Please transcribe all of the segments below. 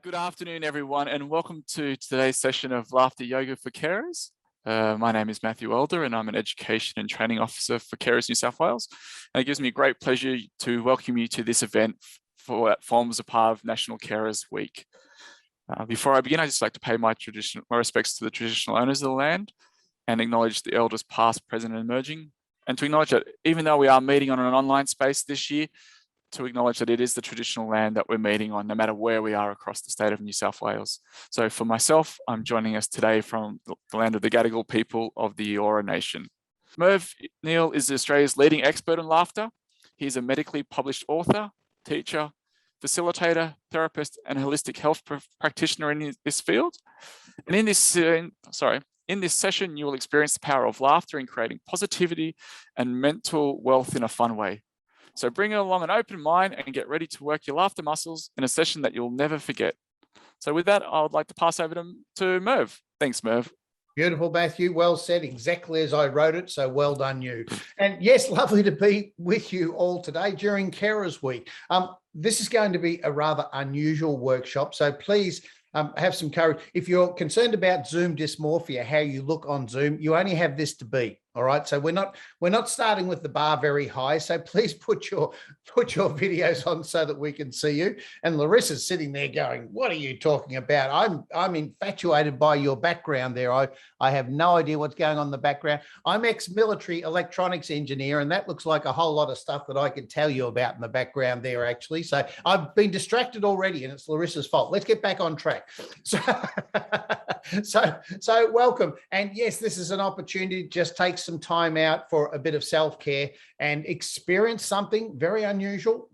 Good afternoon, everyone, and welcome to today's session of Laughter Yoga for Carers. My name is Matthew Elder, and I'm an Education and Training Officer for Carers New South Wales. And it gives me great pleasure to welcome you to this event that forms a part of National Carers Week. Before I begin, I'd just like to pay my respects to the traditional owners of the land and acknowledge the elders past, present, and emerging, and to acknowledge that even though we are meeting on an online space this year, to acknowledge that it is the traditional land that we're meeting on, no matter where we are across the state of New South Wales. So for myself, I'm joining us today from the land of the Gadigal people of the Eora Nation. Merv Neal is Australia's leading expert on laughter. He's a medically published author, teacher, facilitator, therapist, and holistic health practitioner in this field. And in this session, you will experience the power of laughter in creating positivity and mental wealth in a fun way. So bring along an open mind and get ready to work your laughter muscles in a session that you'll never forget. So with that, I would like to pass over to Merv. Thanks, Merv. Beautiful, Matthew. Well said, exactly as I wrote it. So well done, you. And yes, lovely to be with you all today during Carers Week. This is going to be a rather unusual workshop. So please have some courage. If you're concerned about Zoom dysmorphia, how you look on Zoom, you only have this to be. All right. So we're not starting with the bar very high. So please put your videos on so that we can see you. And Larissa's sitting there going, "What are you talking about? I'm infatuated by your background there. I have no idea what's going on in the background. I'm ex-military electronics engineer, and that looks like a whole lot of stuff that I could tell you about in the background there, actually. So I've been distracted already, and it's Larissa's fault. Let's get back on track. So welcome. And yes, this is an opportunity to just take some time out for a bit of self-care and experience something very unusual,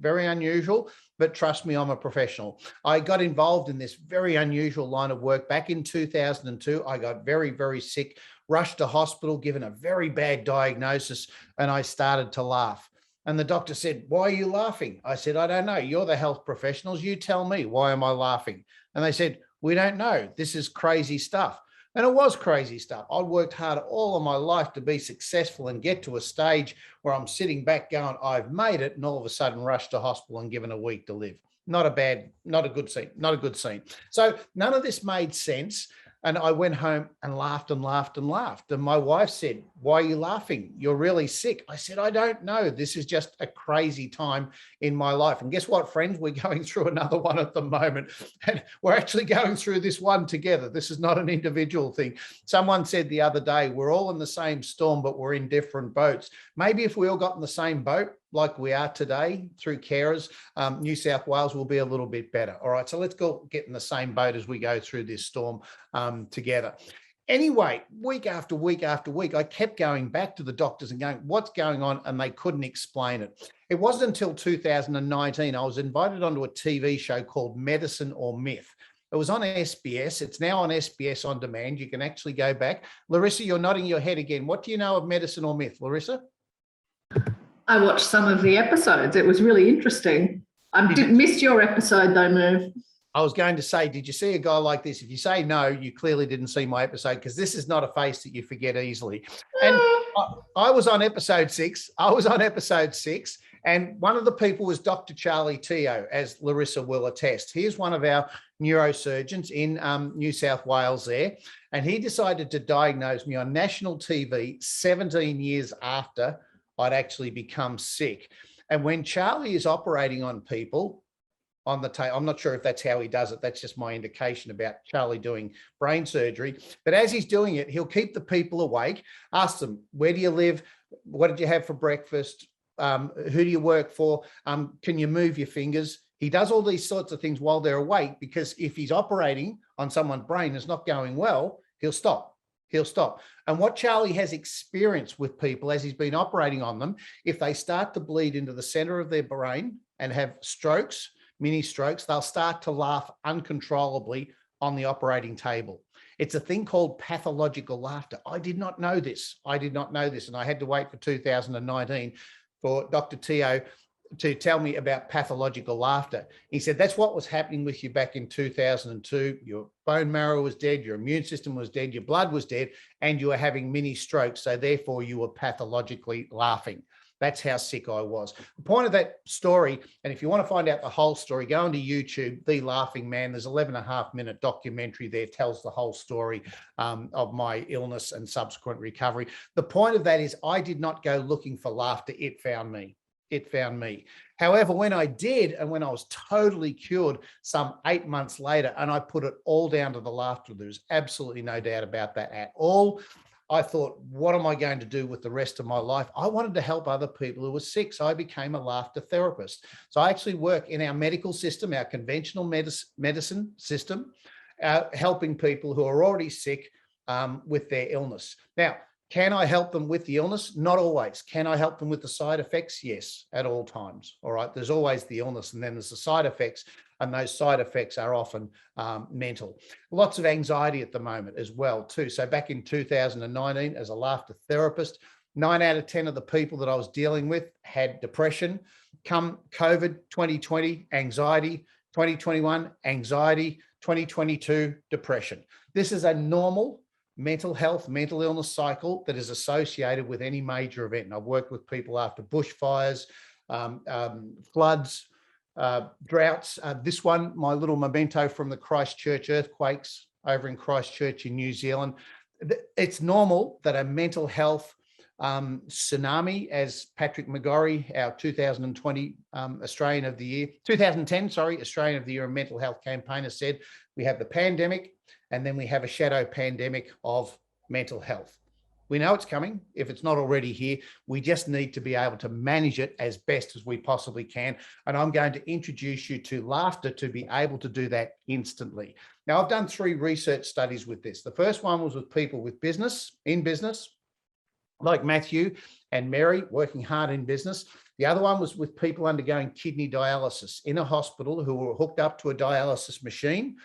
but trust me, I'm a professional. I got involved in this very unusual line of work back in 2002. I got very, very sick, rushed to hospital, given a very bad diagnosis, and I started to laugh. And the doctor said, "Why are you laughing?" I said, "I don't know. You're the health professionals. You tell me, why am I laughing?" And they said, "We don't know. This is crazy stuff." And it was crazy stuff. I'd worked hard all of my life to be successful and get to a stage where I'm sitting back going, "I've made it," and all of a sudden rushed to hospital and given a week to live. Not a good scene. So none of this made sense. And I went home and laughed and laughed and laughed. And my wife said, "Why are you laughing? You're really sick." I said, "I don't know. This is just a crazy time in my life." And guess what, friends? We're going through another one at the moment. And we're actually going through this one together. This is not an individual thing. Someone said the other day, we're all in the same storm, but we're in different boats. Maybe if we all got in the same boat, like we are today through Carers, New South Wales will be a little bit better. All right, so let's go get in the same boat as we go through this storm together. Anyway, week after week after week, I kept going back to the doctors and going, "What's going on?" And they couldn't explain it. It wasn't until 2019, I was invited onto a TV show called Medicine or Myth. It was on SBS. It's now on SBS On Demand. You can actually go back. Larissa, you're nodding your head again. What do you know of Medicine or Myth, Larissa? I watched some of the episodes. It was really interesting. I missed your episode though, Merv. I was going to say, did you see a guy like this? If you say no, you clearly didn't see my episode, because this is not a face that you forget easily. And I was on episode 6. And one of the people was Dr. Charlie Teo, as Larissa will attest. He is one of our neurosurgeons in New South Wales there. And he decided to diagnose me on national TV 17 years after I'd actually become sick. And when Charlie is operating on people on the table, I'm not sure if that's how he does it. That's just my indication about Charlie doing brain surgery. But as he's doing it, he'll keep the people awake, ask them, "Where do you live? What did you have for breakfast? Who do you work for? Can you move your fingers?" He does all these sorts of things while they're awake, because if he's operating on someone's brain that's not going well, he'll stop. And what Charlie has experienced with people as he's been operating on them, if they start to bleed into the center of their brain and have strokes, mini strokes, they'll start to laugh uncontrollably on the operating table. It's a thing called pathological laughter. I did not know this. And I had to wait for 2019 for Dr. Teo to tell me about pathological laughter. He said, "That's what was happening with you back in 2002. Your bone marrow was dead, your immune system was dead, your blood was dead, and you were having mini strokes. So therefore you were pathologically laughing." That's how sick I was. The point of that story, and if you want to find out the whole story, go onto YouTube, The Laughing Man. There's 11.5-minute documentary there, tells the whole story of my illness and subsequent recovery. The point of that is I did not go looking for laughter. It found me. It found me. However, when I did, and when I was totally cured some 8 months later, and I put it all down to the laughter, there's absolutely no doubt about that at all. I thought, what am I going to do with the rest of my life? I wanted to help other people who were sick. So I became a laughter therapist. So I actually work in our medical system, our conventional medicine system, helping people who are already sick with their illness. Now, can I help them with the illness? Not always. Can I help them with the side effects? Yes, at all times. All right. There's always the illness, and then there's the side effects, and those side effects are often mental. Lots of anxiety at the moment as well, too. So back in 2019, as a laughter therapist, 9 out of 10 of the people that I was dealing with had depression. Come COVID 2020, anxiety. 2021, anxiety. 2022, depression. This is a normal mental health, mental illness cycle that is associated with any major event. And I've worked with people after bushfires, floods, droughts. This one, my little memento from the Christchurch earthquakes over in Christchurch in New Zealand. It's normal that a mental health tsunami, as Patrick McGorry, our 2020 Australian of the Year, 2010, sorry, Australian of the Year and mental health campaigner said, we have the pandemic, and then we have a shadow pandemic of mental health. We know it's coming. If it's not already here, we just need to be able to manage it as best as we possibly can. And I'm going to introduce you to laughter to be able to do that instantly. Now, I've done 3 research studies with this. The first one was with people with business, like Matthew and Mary, working hard in business. The other one was with people undergoing kidney dialysis in a hospital who were hooked up to a dialysis machine.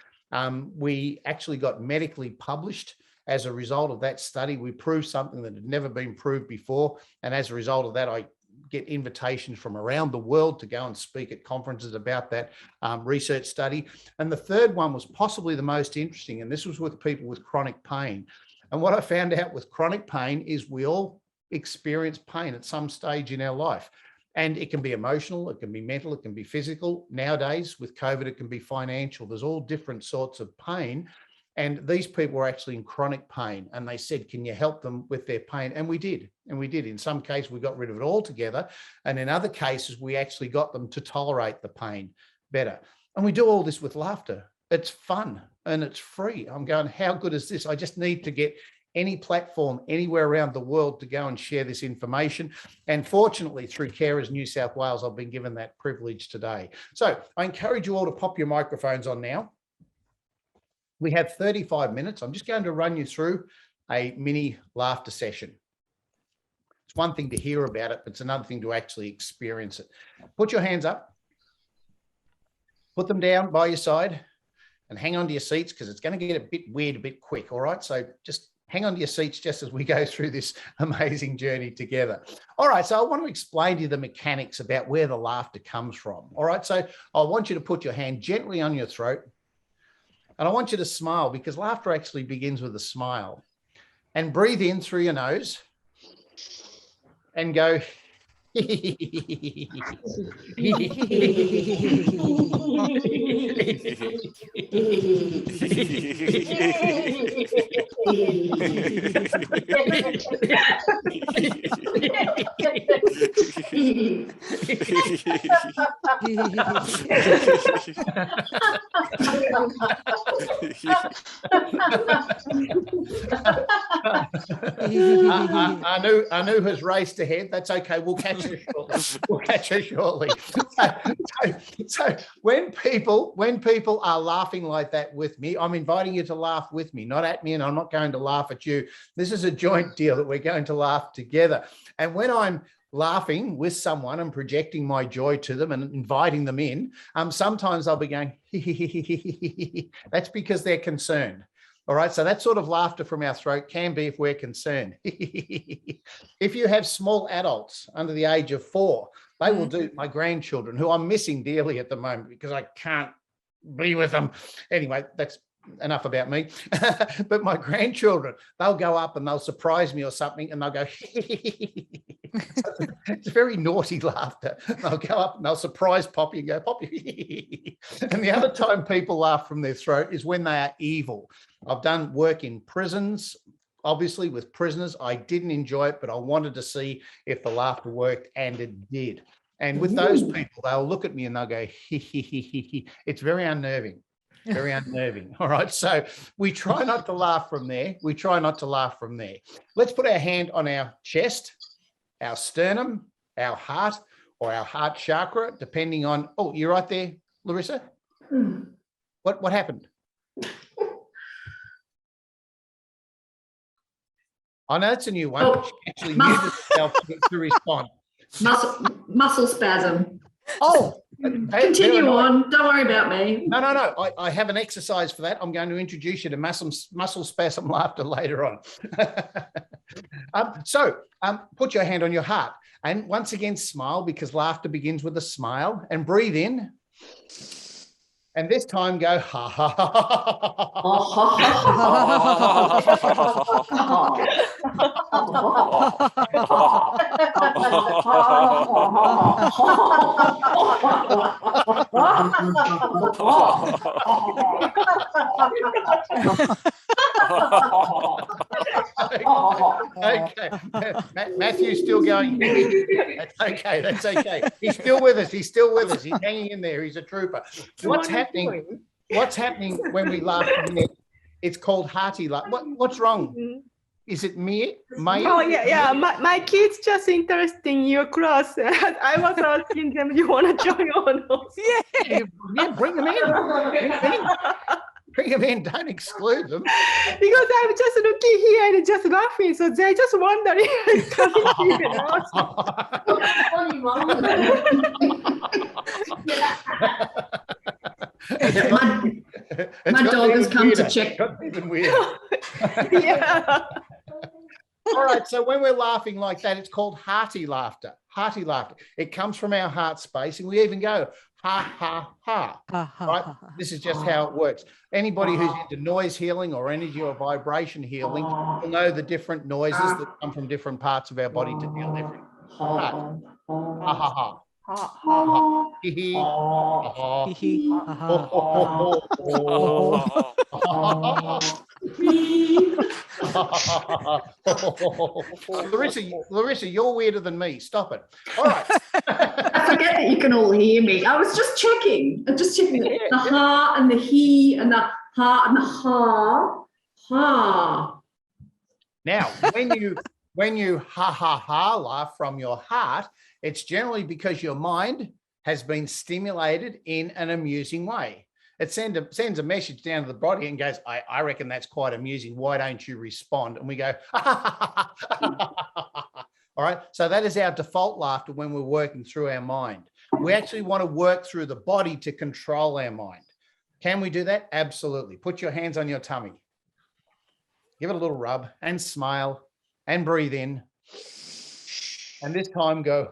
We actually got medically published as a result of that study. We proved something that had never been proved before. And as a result of that, I get invitations from around the world to go and speak at conferences about that research study. And the third one was possibly the most interesting, and this was with people with chronic pain. And what I found out with chronic pain is we all experience pain at some stage in our life. And it can be emotional, it can be mental, it can be physical. Nowadays, with COVID, it can be financial. There's all different sorts of pain. And these people were actually in chronic pain. And they said, can you help them with their pain? And we did. And we did. In some cases, we got rid of it altogether. And in other cases, we actually got them to tolerate the pain better. And we do all this with laughter. It's fun and it's free. I'm going, how good is this? I just need to get any platform anywhere around the world to go and share this information. And fortunately, through Carers New South Wales, I've been given that privilege today. So I encourage you all to pop your microphones on now. We have 35 minutes. I'm just going to run you through a mini laughter session. It's one thing to hear about it, but it's another thing to actually experience it. Put your hands up, put them down by your side, and hang on to your seats because it's going to get a bit weird, a bit quick. All right. So just hang on to your seats just as we go through this amazing journey together. All right. So I want to explain to you the mechanics about where the laughter comes from. All right. So I want you to put your hand gently on your throat. And I want you to smile because laughter actually begins with a smile. And breathe in through your nose and go. Anu has raced ahead. That's okay. We'll catch her shortly. We'll catch her shortly. So when people are laughing like that with me, I'm inviting you to laugh with me, not at me, and I'm not going to laugh at you. This is a joint deal that we're going to laugh together. And when I'm laughing with someone and projecting my joy to them and inviting them in, sometimes I'll be going, that's because they're concerned. All right, so that sort of laughter from our throat can be if we're concerned. If you have small adults under the age of 4, they will do, my grandchildren, who I'm missing dearly at the moment because I can't be with them. Anyway, that's enough about me. But my grandchildren, they'll go up and they'll surprise me or something, and they'll go, it's very naughty laughter. They'll go up and they'll surprise Poppy and go, Poppy. And the other time people laugh from their throat is when they are evil. I've done work in prisons. Obviously, with prisoners, I didn't enjoy it, but I wanted to see if the laughter worked, and it did. And with those people, they'll look at me and they'll go, It's very unnerving. Very unnerving. All right. So we try not to laugh from there. We try not to laugh from there. Let's put our hand on our chest, our sternum, our heart, or our heart chakra, depending on, oh, you're right there, Larissa? What happened? I know it's a new one, but she actually muted herself to respond. Muscle spasm. Oh, continue on. Don't worry about me. No. I have an exercise for that. I'm going to introduce you to muscle spasm laughter later on. So put your hand on your heart. And once again, smile, because laughter begins with a smile. And breathe in. And this time go, ha, ha, ha, Okay. Matthew's still going. That's okay. He's still with us. He's hanging in there. He's a trooper. What's happening when we laugh? It's called hearty laugh. What's wrong? Is it me? Oh, yeah. My kids just interested in your class. I was asking them, do you want to join on? Yeah, bring them in. Bring them in. Don't exclude them. Because I'm just looking here and just laughing. So they're just wondering. My dog has come to check. Even weird. Yeah. All right. So when we're laughing like that, it's called hearty laughter. Hearty laughter. It comes from our heart space, and we even go ha ha ha. Right. This is just how it works. Anybody who's into noise healing or energy or vibration healing will know the different noises that come from different parts of our body to deal different. Ha ha ha. Larissa, you're weirder than me. Stop it. All right. I forget that you can all hear me. I was just checking. The ha and the he and the ha and the ha. Ha. Now, when you ha ha ha laugh from your heart, it's generally because your mind has been stimulated in an amusing way. It sends a message down to the body and goes, I reckon that's quite amusing. Why don't you respond? And we go, all right. So that is our default laughter when we're working through our mind. We actually want to work through the body to control our mind. Can we do that? Absolutely. Put your hands on your tummy. Give it a little rub and smile and breathe in. And this time go,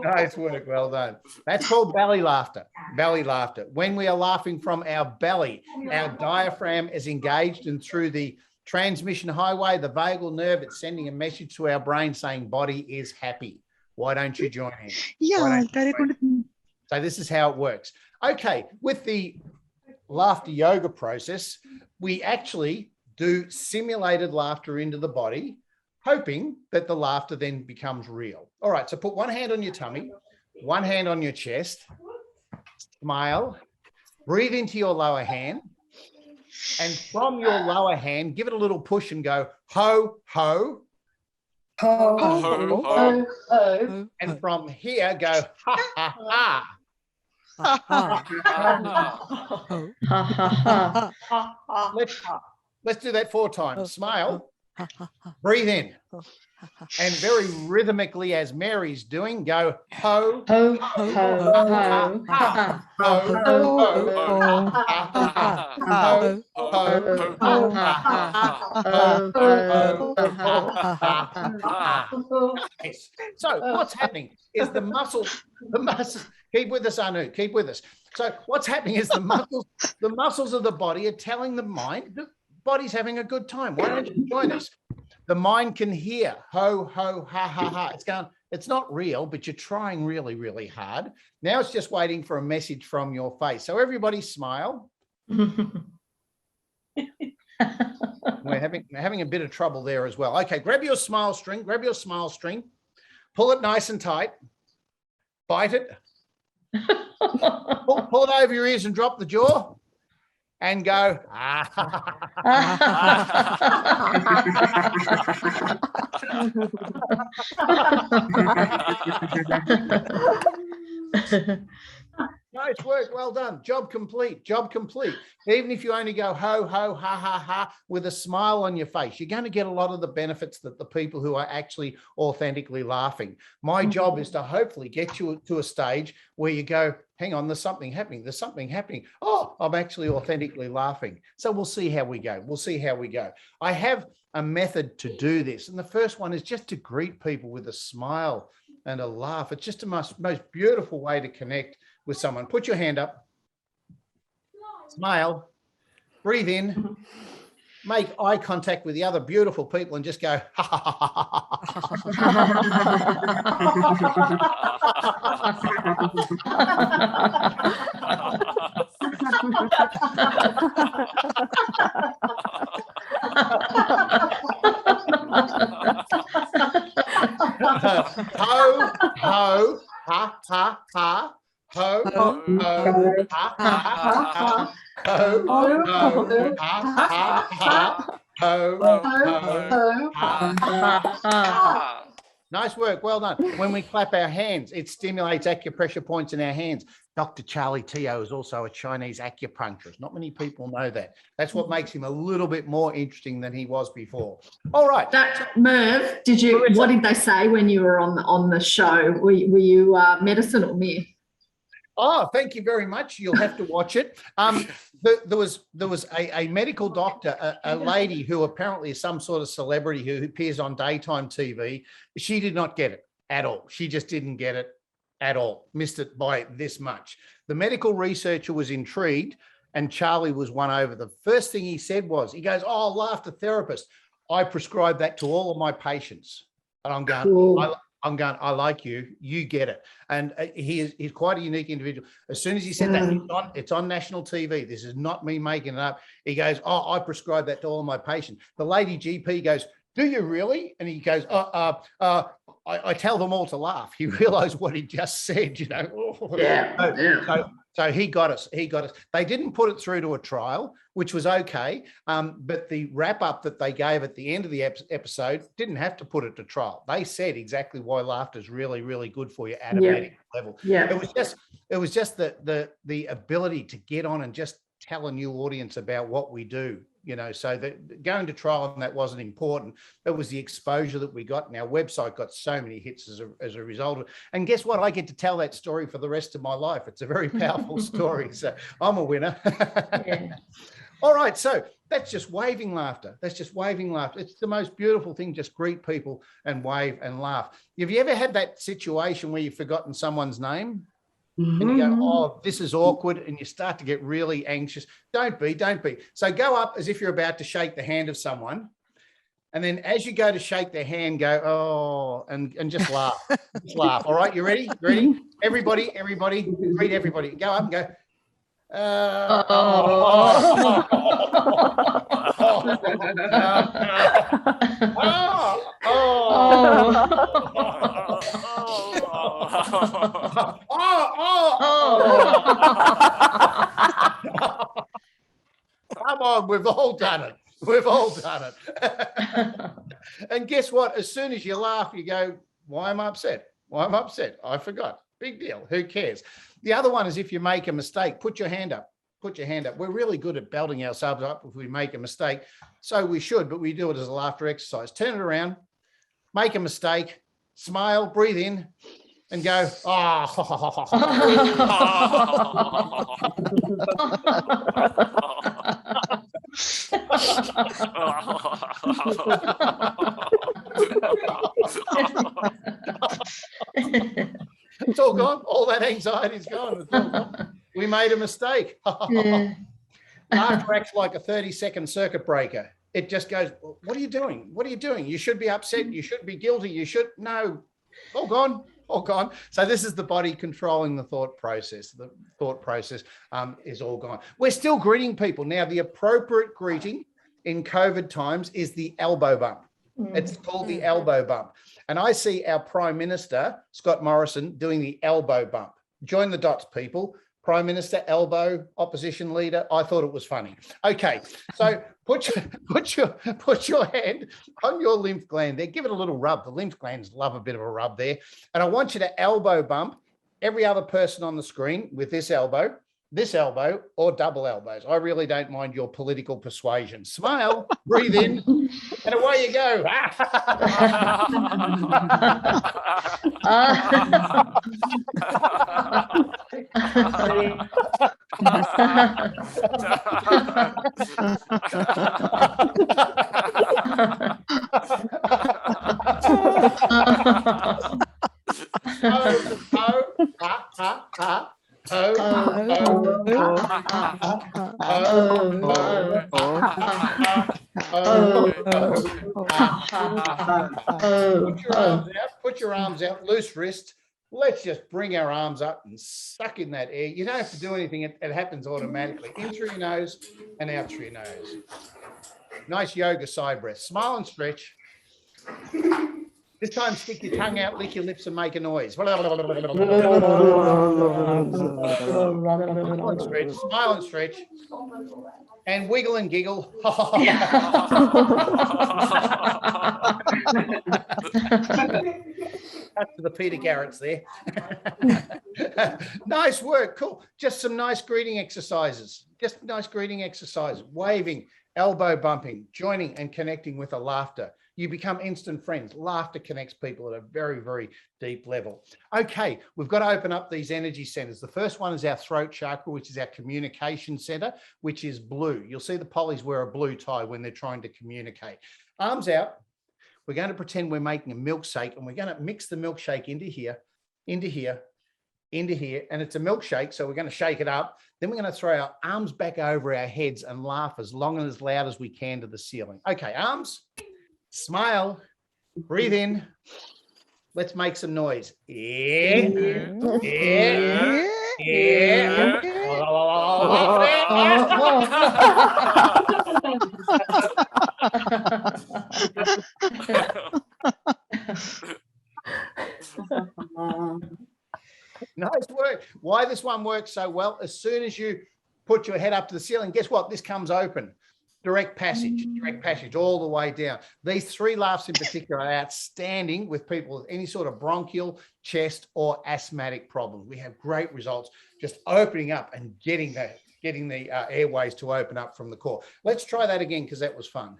Nice work. Well done. That's called belly laughter. Belly laughter. When we are laughing from our belly, our diaphragm is engaged, and through the transmission highway, the vagal nerve, it's sending a message to our brain saying body is happy. Why don't you join in? Yeah. So this is how it works. Okay, with the laughter yoga process, we actually do simulated laughter into the body, hoping that the laughter then becomes real. All right, so put one hand on your tummy, one hand on your chest, smile, breathe into your lower hand, and from your lower hand, give it a little push and go, ho, ho. Ho, ho, ho, ho. And from here, go, ha, ha, ha. Let's do that 4 times. Smile, Breathe in. And very rhythmically, as Mary's doing, go ho, Ho, ho, ho, ho, ho, ha, ha, ho, ho, ho, ha, ho, ho. Yes. So what's happening is the muscles, keep with us, Anu, keep with us. So what's happening is the muscles of the body are telling the mind, the body's having a good time. Why don't you join us? The mind can hear ho, ho, ha, ha, ha. It's going, it's not real, but you're trying really, really hard. Now it's just waiting for a message from your face. So everybody smile. We're having a bit of trouble there as well. Okay, grab your smile string, pull it nice and tight, bite it, pull it over your ears and drop the jaw, and go. Nice work, well done. Job complete, job complete. Even if you only go ho, ho, ha, ha, ha, with a smile on your face, you're going to get a lot of the benefits that the people who are actually authentically laughing. My job is to hopefully get you to a stage where you go, hang on, there's something happening. There's something happening. Oh, I'm actually authentically laughing. So we'll see how we go. We'll see how we go. I have a method to do this. And the first one is just to greet people with a smile and a laugh. It's just the most beautiful way to connect with someone. Put your hand up, smile, breathe in, make eye contact with the other beautiful people and just go, ha, ha, ha, ho, ho, ha, ha, ha. Ho, ho, ha, ha, ha, ho, ho, ha, ha, ha, ho, ho, ha, ha. Nice work, well done. When we clap our hands, it stimulates acupressure points in our hands. Dr. Charlie Teo is also a Chinese acupuncturist. Not many people know that. That's what makes him a little bit more interesting than he was before. All right. Merv, what did they say when you were on the show? Were you medicine or myth? Oh, thank you very much. You'll have to watch it. There was a medical doctor, a lady who apparently is some sort of celebrity who appears on daytime TV. She did not get it at all. She just didn't get it at all. Missed it by this much. The medical researcher was intrigued and Charlie was won over. The first thing he said was, he goes, oh, laughter therapist. I prescribe that to all of my patients. And I'm going, cool. I like you, you get it. And he's quite a unique individual. As soon as he said that, it's on national TV. This is not me making it up. He goes, oh, I prescribe that to all my patients. The lady GP goes, do you really? And he goes, I tell them all to laugh. He realized what he just said, you know. So he got us. They didn't put it through to a trial, which was okay. But the wrap up that they gave at the end of the episode didn't have to put it to trial. They said exactly why laughter is really, really good for you at a medical level. Yeah. It was just the ability to get on and just tell a new audience about what we do. You know, so that going to trial and that wasn't important. It was the exposure that we got. And our website got so many hits as a result of it. And guess what? I get to tell that story for the rest of my life. It's a very powerful story. So I'm a winner. Yeah. All right. So that's just waving laughter. That's just waving laughter. It's the most beautiful thing. Just greet people and wave and laugh. Have you ever had that situation where you've forgotten someone's name? And you go, oh, this is awkward, and you start to get really anxious. Don't be. So go up as if you're about to shake the hand of someone. And then as you go to shake their hand, go, oh, and just laugh. Just laugh. All right, you ready? Everybody, greet everybody. Go up and go. Come on, we've all done it. And guess what? As soon as you laugh, you go, why am I upset? I forgot. Big deal. Who cares? The other one is if you make a mistake, put your hand up. put your hand up. We're really good at belting ourselves up if we make a mistake. So we should, but we do it as a laughter exercise. Turn it around, make a mistake, smile, breathe in, and go, It's all gone. All that anxiety's gone. It's all gone. We made a mistake. Laughter acts like a 30-second circuit breaker. It just goes, what are you doing? What are you doing? You should be upset. You should be guilty. You should, no, all gone, all gone. So this is the body controlling the thought process. The thought process is all gone. We're still greeting people. Now, the appropriate greeting in COVID times is the elbow bump. It's called the elbow bump. And I see our Prime Minister, Scott Morrison, doing the elbow bump. Join the dots, people. Prime Minister, elbow, opposition leader. I thought it was funny. Okay, so put your hand on your lymph gland there. Give it a little rub. The lymph glands love a bit of a rub there. And I want you to elbow bump every other person on the screen with this elbow, or double elbows. I really don't mind your political persuasion. Smile, breathe in, and away you go. Put your arms out, loose wrist. Let's just bring our arms up and suck in that air. You don't have to do anything. It happens automatically. In through your nose and out through your nose. Nice yoga side breath. Smile and stretch. This time, stick your tongue out, lick your lips and make a noise. Smile and stretch. Smile and stretch. And wiggle and giggle. That's for the Peter Garretts there. Nice work. Cool. Just some nice greeting exercises. Waving, elbow bumping, joining and connecting with a laughter. You become instant friends. Laughter connects people at a very, very deep level. Okay, we've got to open up these energy centers. The first one is our throat chakra, which is our communication center, which is blue. You'll see the polys wear a blue tie when they're trying to communicate. Arms out. We're going to pretend we're making a milkshake, and we're going to mix the milkshake into here, into here, into here. And it's a milkshake, so we're going to shake it up. Then we're going to throw our arms back over our heads and laugh as long and as loud as we can to the ceiling. Okay, arms. Smile, breathe in. Let's make some noise. Nice work. Why this one works so well, as soon as you put your head up to the ceiling, guess what? This comes open. Direct passage all the way down. These three laughs in particular are outstanding with people with any sort of bronchial, chest, or asthmatic problems. We have great results just opening up and getting the airways to open up from the core. Let's try that again because that was fun.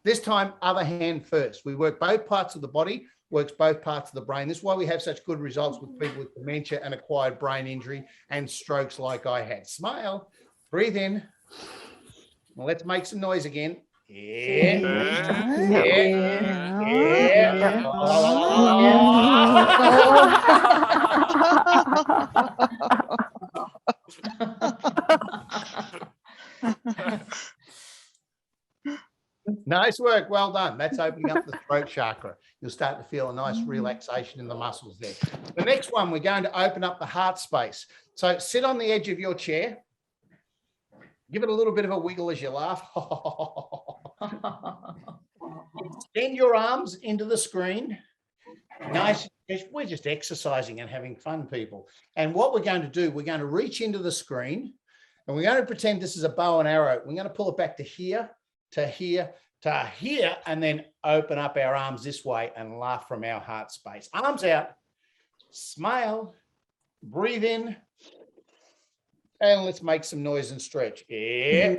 This time, other hand first. We work both parts of the body, works both parts of the brain. This is why we have such good results with people with dementia and acquired brain injury and strokes like I had. Smile, breathe in. Well, let's make some noise again. Nice work. Well done. That's opening up the throat chakra. You'll start to feel a nice relaxation in the muscles there. The next one, we're going to open up the heart space. So sit on the edge of your chair. Give it a little bit of a wiggle as you laugh. Extend your arms into the screen. Nice. We're just exercising and having fun, people. And what we're going to do, we're going to reach into the screen and we're going to pretend this is a bow and arrow. We're going to pull it back to here, to here, to here, and then open up our arms this way and laugh from our heart space. Arms out. Smile. Breathe in. And let's make some noise and stretch. Yeah.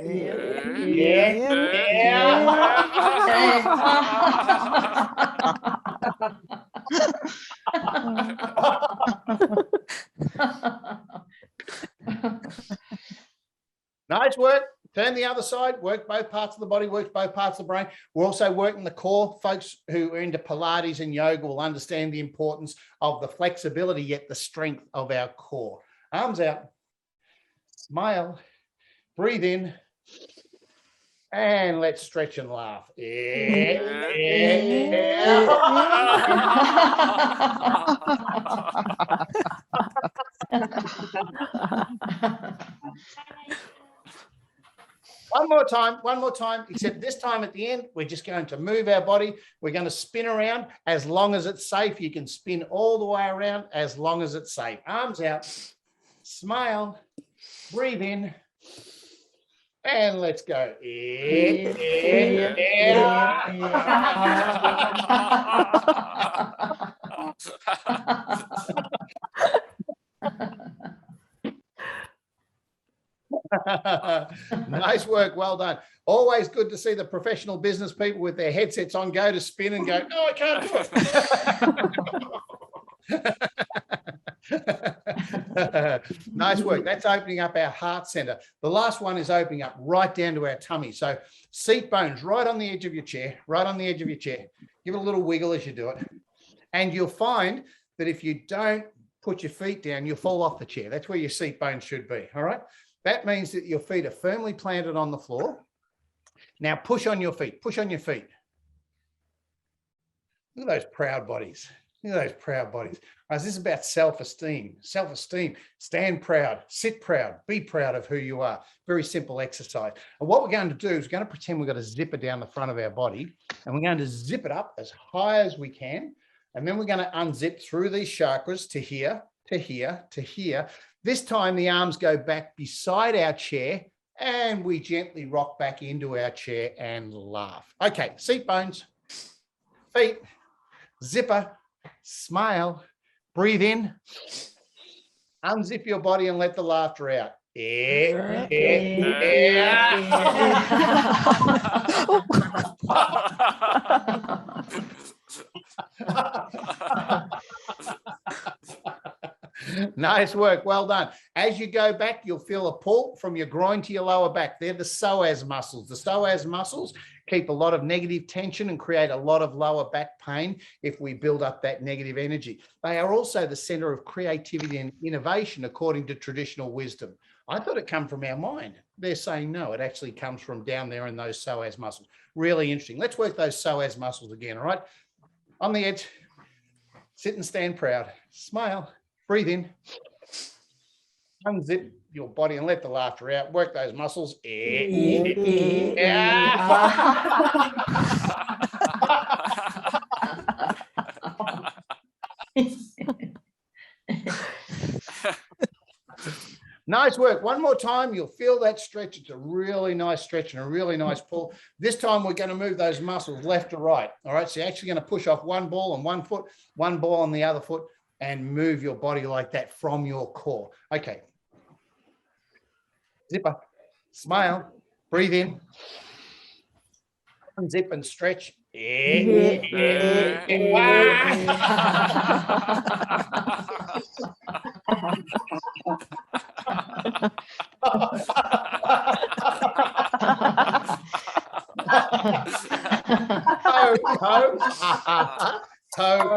Nice work. Turn the other side, work both parts of the body, work both parts of the brain. We're also working the core. Folks who are into Pilates and yoga will understand the importance of the flexibility, yet the strength of our core. Arms out, smile, breathe in, and let's stretch and laugh. One more time, except this time at the end, we're just going to move our body. We're going to spin around as long as it's safe. You can spin all the way around as long as it's safe. Arms out, smile, breathe in, and let's go. Nice work. Well done. Always good to see the professional business people with their headsets on go to spin and go, no, I can't do it. Nice work. That's opening up our heart center. The last one is opening up right down to our tummy. So seat bones right on the edge of your chair, right on the edge of your chair. Give it a little wiggle as you do it. And you'll find that if you don't put your feet down, you'll fall off the chair. That's where your seat bones should be. All right. That means that your feet are firmly planted on the floor. Now push on your feet. Push on your feet. Look at those proud bodies. Look at those proud bodies. This is about self-esteem. Self-esteem. Stand proud. Sit proud. Be proud of who you are. Very simple exercise. And what we're going to do is we're going to pretend we've got a zipper down the front of our body, and we're going to zip it up as high as we can. And then we're going to unzip through these chakras to here, to here, to here. This time the arms go back beside our chair and we gently rock back into our chair and laugh. Okay, seat bones, feet, zipper, smile, breathe in, unzip your body and let the laughter out. Nice work. Well done. As you go back, you'll feel a pull from your groin to your lower back. They're the psoas muscles. The psoas muscles keep a lot of negative tension and create a lot of lower back pain if we build up that negative energy. They are also the center of creativity and innovation, according to traditional wisdom. I thought it come from our mind. They're saying no, it actually comes from down there in those psoas muscles. Really interesting. Let's work those psoas muscles again, all right? On the edge, sit and stand proud. Smile. Breathe in, unzip your body and let the laughter out. Work those muscles. Nice work. One more time, you'll feel that stretch. It's a really nice stretch and a really nice pull. This time we're going to move those muscles left to right. All right, so you're actually going to push off one ball on one foot, one ball on the other foot, and move your body like that from your core. Okay. Zipper, smile, breathe in, unzip and stretch. Arms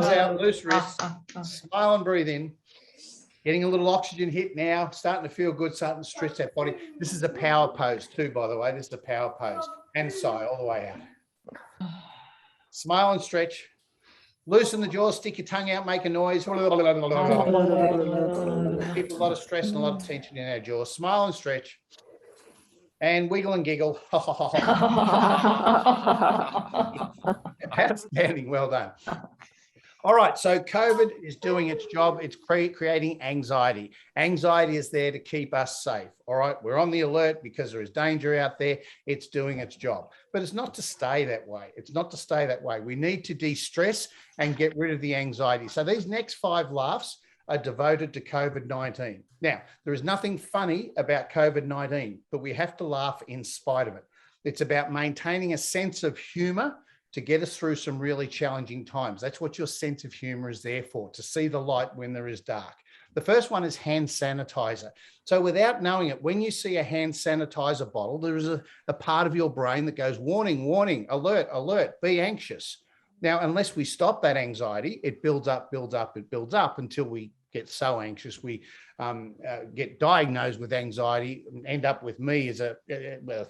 out, loose wrists, smile and breathe in. Getting a little oxygen hit now, starting to feel good, starting to stretch that body. This is a power pose too, by the way. This is a power pose. And sigh all the way out. Smile and stretch. Loosen the jaw, stick your tongue out, make a noise. Keep a lot of stress and a lot of tension in our jaw. Smile and stretch. And wiggle and giggle. Outstanding, well done. All right, so COVID is doing its job. It's creating anxiety. Anxiety is there to keep us safe. All right, we're on the alert because there is danger out there. It's doing its job, but it's not to stay that way. It's not to stay that way. We need to de-stress and get rid of the anxiety. So these next 5 laughs are devoted to COVID-19. Now, there is nothing funny about COVID-19, but we have to laugh in spite of it. It's about maintaining a sense of humor to get us through some really challenging times. That's what your sense of humor is there for, to see the light when there is dark. The first one is hand sanitizer. So without knowing it, when you see a hand sanitizer bottle, there is a part of your brain that goes, warning, warning, alert, alert, be anxious. Now, unless we stop that anxiety, it builds up, it builds up until we get so anxious, we get diagnosed with anxiety and end up with me as a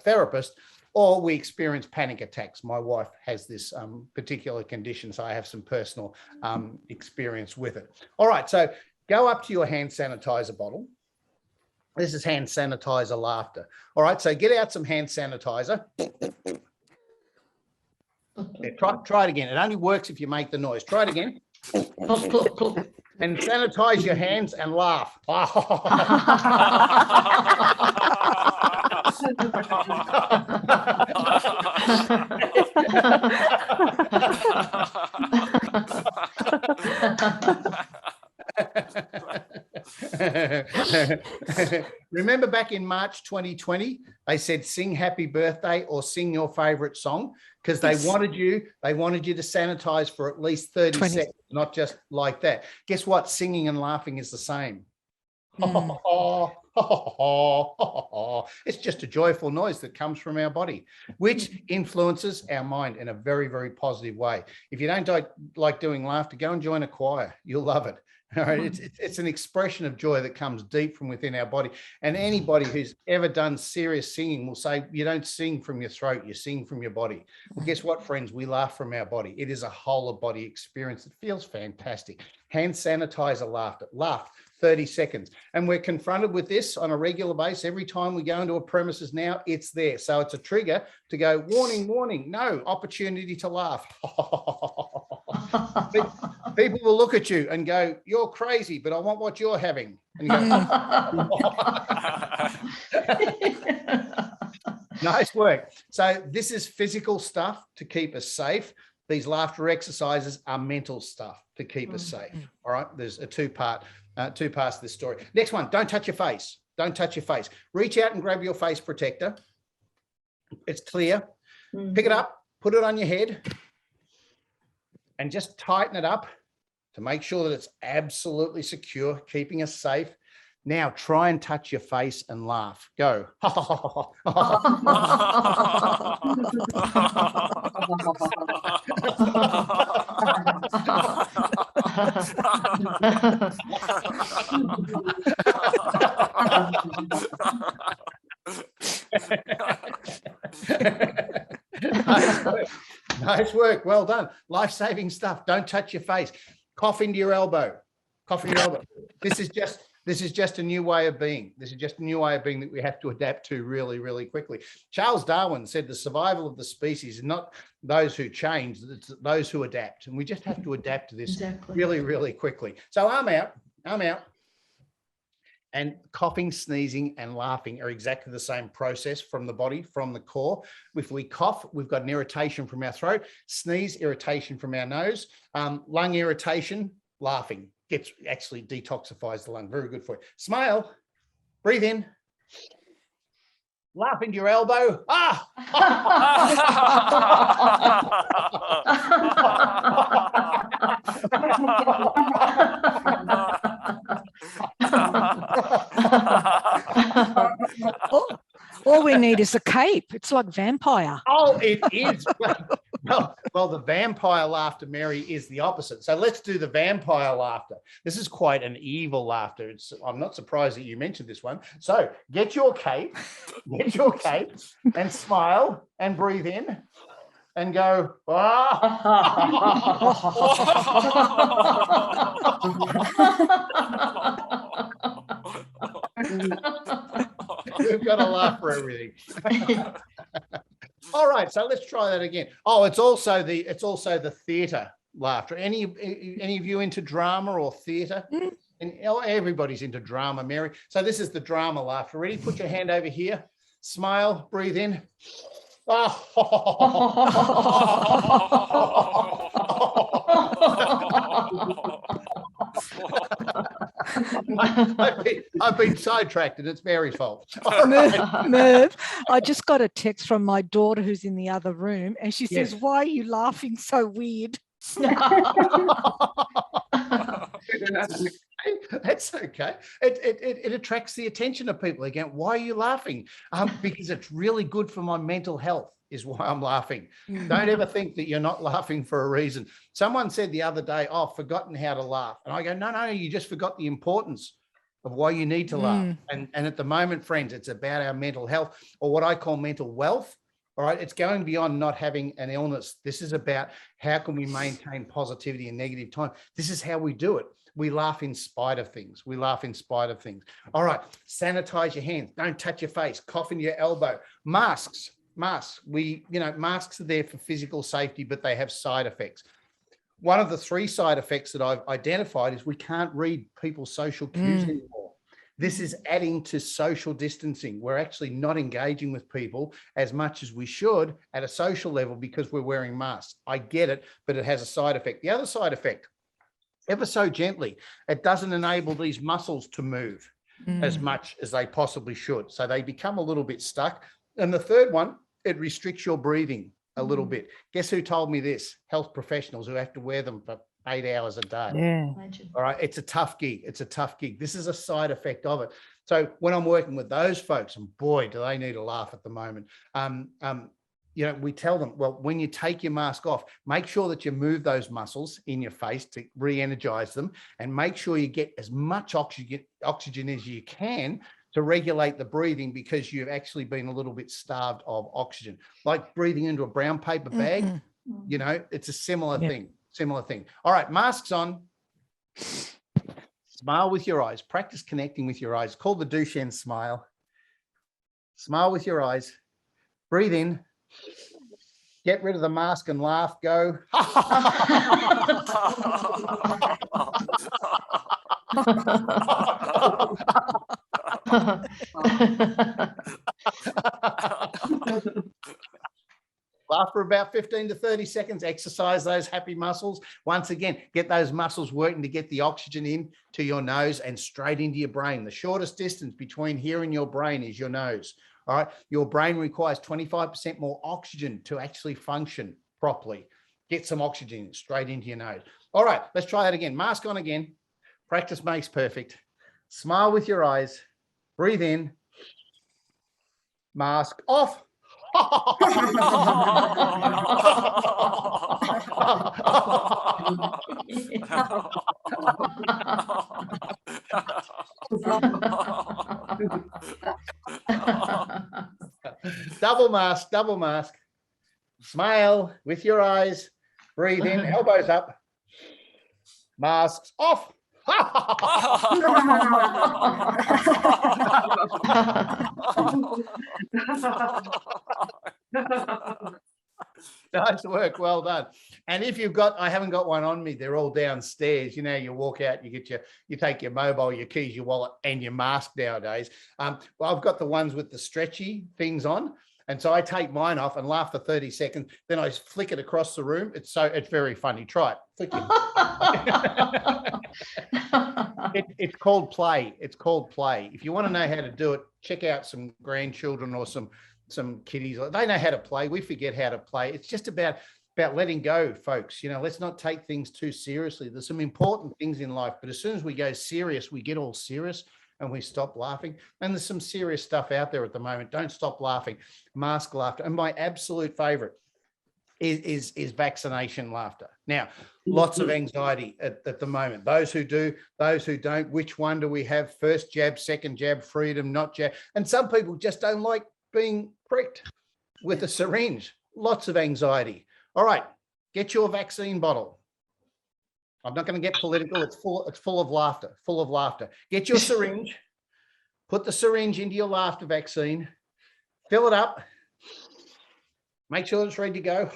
therapist, or we experience panic attacks. My wife has this particular condition, so I have some personal experience with it. All right, so go up to your hand sanitizer bottle. This is hand sanitizer laughter. All right, so get out some hand sanitizer. Yeah, try it again. It only works if you make the noise. Try it again. And sanitize your hands and laugh. Remember back in March 2020, they said sing happy birthday or sing your favorite song, because they wanted you to sanitize for at least 30 seconds, not just like that. Guess what? Singing and laughing is the same. It's just a joyful noise that comes from our body, which influences our mind in a very, very positive way. If you don't like doing laughter, go and join a choir. You'll love it. All right, it's an expression of joy that comes deep from within our body. And anybody who's ever done serious singing will say, you don't sing from your throat, you sing from your body. Well, guess what, friends? We laugh from our body. It is a whole of body experience. It feels fantastic. Hand sanitizer laughter. Laugh 30 seconds. And we're confronted with this on a regular basis. Every time we go into a premises now, it's there. So it's a trigger to go, warning, warning, no, opportunity to laugh. People will look at you and go, you're crazy, but I want what you're having. And you go, nice work. So this is physical stuff to keep us safe. These laughter exercises are mental stuff to keep us safe. All right, there's a two parts to this story. Next one, don't touch your face. Don't touch your face. Reach out and grab your face protector. It's clear. Pick it up, put it on your head, and just tighten it up to make sure that it's absolutely secure, keeping us safe. Now try and touch your face and laugh. Go. Nice work. Nice work. Well done. Life-saving stuff. Don't touch your face. Cough into your elbow. Cough in your elbow. This is just a new way of being. This is just a new way of being that we have to adapt to really, really quickly. Charles Darwin said the survival of the species is not those who change, it's those who adapt. And we just have to adapt to this really, really quickly. So arm out. And coughing, sneezing, and laughing are exactly the same process from the body, from the core. If we cough, we've got an irritation from our throat. Sneeze, irritation from our nose. Lung irritation, laughing. Actually detoxifies the lung. Very good for you. Smile, breathe in, laugh into your elbow. All we need is a cape. It's like vampire. Oh, it is. Well, the vampire laughter, Mary, is the opposite. So let's do the vampire laughter. This is quite an evil laughter. I'm not surprised that you mentioned this one. So get your cape and smile and breathe in and go, We've got to laugh for everything. All right, so let's try that again. Oh, it's also the theater laughter. Any of you into drama or theatre? And everybody's into drama, Mary. So this is the drama laughter. Ready? Put your hand over here. Smile. Breathe in. I've been sidetracked, and it's Mary's fault. Merv, I just got a text from my daughter who's in the other room, and she says, "Why are you laughing so weird?" That's okay. It attracts the attention of people. Again, why are you laughing? Because it's really good for my mental health is why I'm laughing. Don't ever think that you're not laughing for a reason. Someone said the other day, "Oh, I've forgotten how to laugh." And I go, no, you just forgot the importance of why you need to laugh. And at the moment, friends, it's about our mental health, or what I call mental wealth. All right, it's going beyond not having an illness. This is about how can we maintain positivity in negative time. This is how we do it. We laugh in spite of things. We laugh in spite of things. All right, sanitize your hands. Don't touch your face. Cough in your elbow. Masks. Masks. Masks are there for physical safety, but they have side effects. One of the 3 side effects that I've identified is we can't read people's social cues anymore. This is adding to social distancing. We're actually not engaging with people as much as we should at a social level because we're wearing masks. I get it, but it has a side effect. The other side effect, ever so gently, it doesn't enable these muscles to move as much as they possibly should. So they become a little bit stuck. And the third one, it restricts your breathing a little bit. Guess who told me this? Health professionals who have to wear them for 8 hours a day. Yeah. All right. It's a tough gig. It's a tough gig. This is a side effect of it. So when I'm working with those folks, and boy, do they need a laugh at the moment. We tell them, well, when you take your mask off, make sure that you move those muscles in your face to re-energize them, and make sure you get as much oxygen as you can to regulate the breathing, because you've actually been a little bit starved of oxygen. Like breathing into a brown paper bag, it's a similar thing. All right, masks on. Smile with your eyes. Practice connecting with your eyes. It's called the Duchenne smile. Smile with your eyes. Breathe in. Get rid of the mask and laugh. Go. Laugh for about 15 to 30 seconds. Exercise those happy muscles. Once again, get those muscles working to get the oxygen in to your nose and straight into your brain. The shortest distance between here and your brain is your nose. All right. Your brain requires 25% more oxygen to actually function properly. Get some oxygen straight into your nose. All right. Let's try that again. Mask on again. Practice makes perfect. Smile with your eyes. Breathe in. Mask off. Double mask, double mask. Smile with your eyes. Breathe in, elbows up. Masks off. Nice work, well done. And if you've got, I haven't got one on me, they're all downstairs. You walk out, you take your mobile, your keys, your wallet, and your mask nowadays. Well, I've got the ones with the stretchy things on. And so I take mine off and laugh for 30 seconds. Then I flick it across the room. It's very funny. Try it. Flick it. It's called play. It's called play. If you want to know how to do it, check out some grandchildren or some kiddies. They know how to play. We forget how to play. It's just about letting go, folks. Let's not take things too seriously. There's some important things in life, but as soon as we go serious, we get all serious and we stop laughing. And there's some serious stuff out there at the moment. Don't stop laughing. Mask laughter. And my absolute favorite is vaccination laughter. Now, lots of anxiety at the moment. Those who do, those who don't. Which one do we have? First jab, second jab, freedom, not jab. And some people just don't like being pricked with a syringe. Lots of anxiety. All right, get your vaccine bottle. I'm not going to get political. It's full of laughter, full of laughter. Get your syringe, put the syringe into your laughter vaccine, fill it up, Make sure it's ready to go.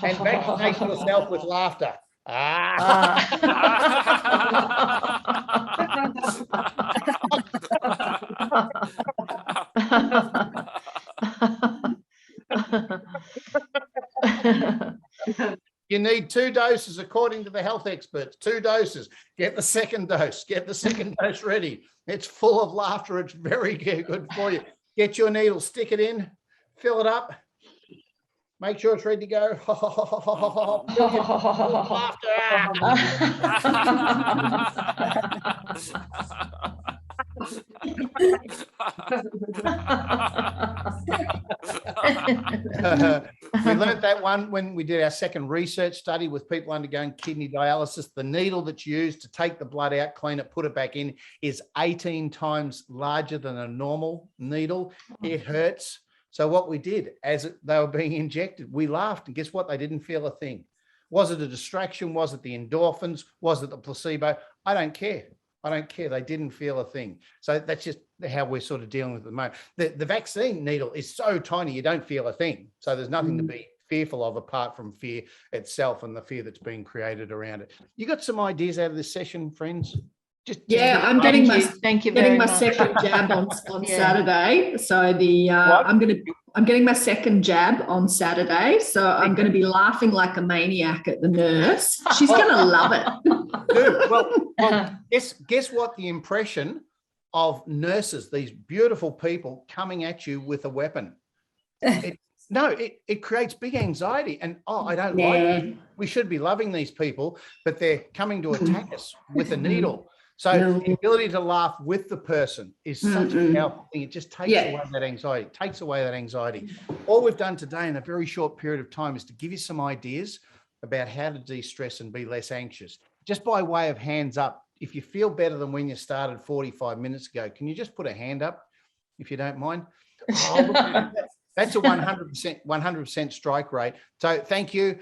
And vaccinate yourself with laughter. You need 2 doses according to the health experts. 2 doses. Get the second dose. Get the second dose ready. It's full of laughter. It's very good for you. Get your needle, stick it in, fill it up. Make sure it's ready to go. We learned that one when we did our second research study with people undergoing kidney dialysis. The needle that's used to take the blood out, clean it, put it back in is 18 times larger than a normal needle. It hurts. So what we did as they were being injected, we laughed, and guess what? They didn't feel a thing. Was it a distraction? Was it the endorphins? Was it the placebo? I don't care. I don't care. They didn't feel a thing. So that's just how we're sort of dealing with it at the moment. The vaccine needle is so tiny, you don't feel a thing. So there's nothing to be fearful of apart from fear itself and the fear that's being created around it. You got some ideas out of this session, friends? I'm getting my much. second jab on Saturday. So I'm getting my second jab on Saturday. So I'm going to be laughing like a maniac at the nurse. She's going to love it. Dude, well, guess what? The impression of nurses, these beautiful people coming at you with a weapon. It creates big anxiety. And I don't like it. We should be loving these people, but they're coming to attack us with a needle. So the ability to laugh with the person is such a powerful thing. It just takes away that anxiety. It takes away that anxiety. All we've done today in a very short period of time is to give you some ideas about how to de-stress and be less anxious. Just by way of hands up, if you feel better than when you started 45 minutes ago, can you just put a hand up if you don't mind? That's a 100% strike rate. So thank you,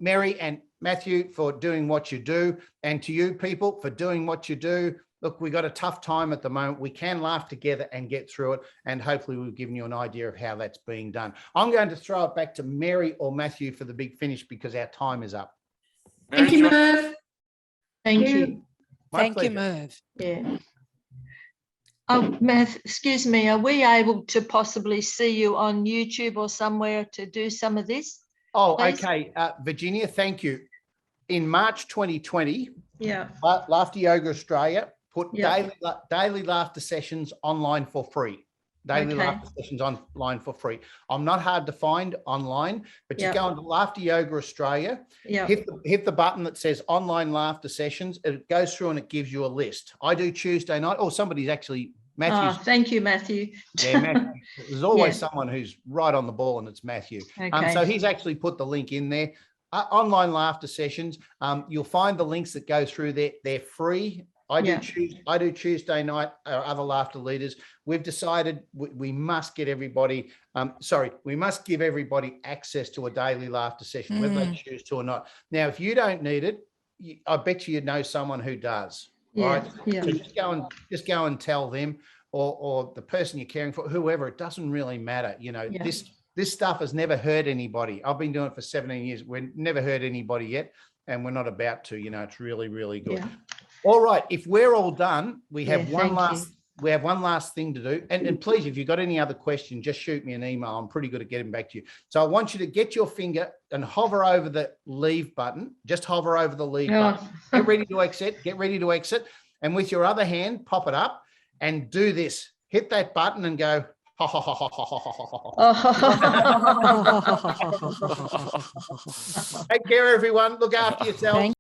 Mary and Matthew, for doing what you do, and to you people for doing what you do. Look, we got a tough time at the moment. We can laugh together and get through it, and hopefully we've given you an idea of how that's being done. I'm going to throw it back to Mary or Matthew for the big finish because our time is up. Thank you, Merv. Thank you. Thank you, Merv. Yeah. Merv, excuse me, are we able to possibly see you on YouTube or somewhere to do some of this? Oh, please? okay. Virginia, thank you. In March 2020, yeah, Laughter Yoga Australia put daily laughter sessions online for free. Daily laughter sessions online for free. I'm not hard to find online, but you go into Laughter Yoga Australia, hit the button that says online laughter sessions. It goes through and it gives you a list. I do Tuesday night. Oh, somebody's actually Matthew. Oh, thank you, Matthew. Yeah, Matthew. There's always someone who's right on the ball, and it's Matthew. So he's actually put the link in there. Online laughter sessions. You'll find the links that go through there. They're free. I do Tuesday night. Other laughter leaders. We've decided we must get everybody. We must give everybody access to a daily laughter session, whether they choose to or not. Now, if you don't need it, I bet you know someone who does. Right? So just go and tell them, or the person you're caring for, whoever. It doesn't really matter. You know, this stuff has never hurt anybody. I've been doing it for 17 years. We've never hurt anybody yet, and we're not about to. You know, it's really, really good. Yeah. All right. If we're all done, we have one last thing to do. And please, if you've got any other question, just shoot me an email. I'm pretty good at getting back to you. So I want you to get your finger and hover over the leave button. Just hover over the leave button. Get ready to exit. Get ready to exit. And with your other hand, pop it up and do this. Hit that button and go. Take care, everyone. Look after yourself.